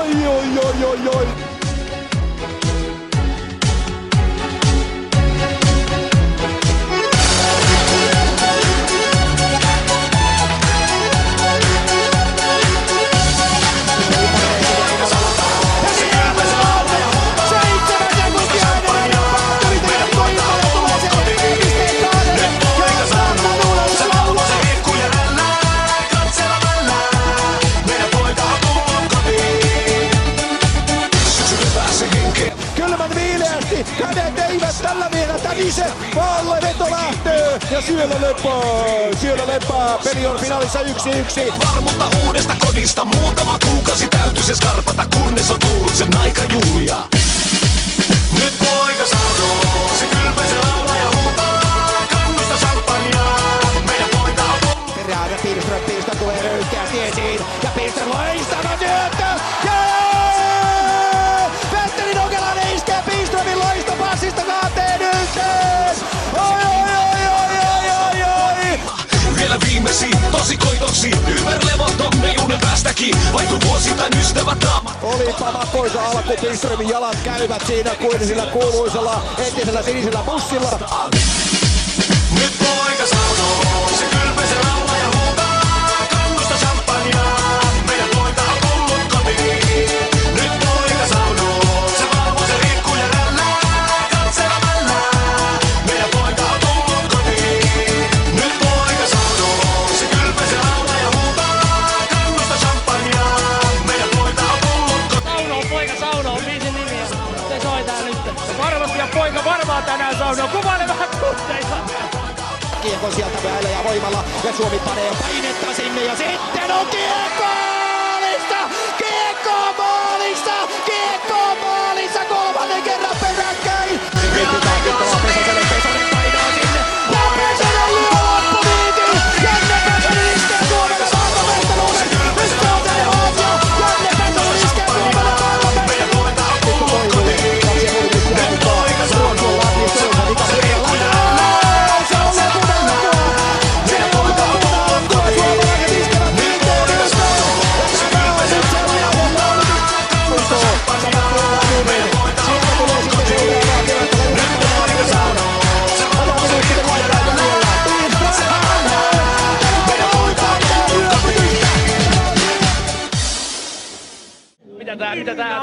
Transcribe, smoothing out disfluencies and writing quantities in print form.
Oi, oi, oi, oi, oi. Kylmän viileästi, kädet eivät tällä vielä tänise, Valle veto lähtee ja siellä lepää, peli on finaalissa 1-1. Varmuutta uudesta kodista, muutama kuukausi täytyy se skarpata, kunnes on tullut sen aika Julia. Nyt poika sanoo, se kylpee se laulaa ja huutaa, kannusta champagnea, meidän poika on tullut. Perään ja Pihlström tulee röyhkeästi esiin ja Pihlström loistava syöttö! Petteri Nokelainen iskee Pihlströmin loistopassista 2-1! Oi, oi, oi, oi, oi, oi! Vielä viimeisiin tosikoitoksiin, ymmärlevoton junen päästäkin, vaikka vuosittain ystävät naamat. Olipa makoisa alku, Pihlströmin jalat käyvät siinä kuin sillä kuuluisella entisellä sinisellä bussilla. Nyt poika sanoo, se kylpee se laulaa ja huutaa, kannusta champagnea, meidän poika on tullut kotiin. Nyt poika sanoo, se valvoo se liikkuu ja rällää, katselemalla, meidän poika on tullut kotiin. Nyt poika sanoo, se kylpee se laulaa ja huutaa, kannusta champagnea, meidän poika on tullut kotiin. Poika saunoo, biisin nimi ja se soi tää nyt. Varmasti ja poika varmaan tänään saunoo, kuvaile vähän tunteita. Kiekko sieltä väillä ja voimalla ja Suomi panee painetta sinne ja sitten on kiekko maalista! Kiekko maalista! Kiekko maalista! Kolmannen kerran peräkkäin! Keskitäänkin tuolla Pesoselle, Pesonen painaa sinne ja Pesonen lyö loppuviitin! Janne Pesonen iskee Suomelle maailmanmestaruuden! Nyt se on se asia! Janne Pesonen iskee Suomelle maailmanmestaruuden! Nyt toivuu, kaksi ja huipuksi aikaa. Ruotsi on läpi, mikä perjalainen! Mitä tää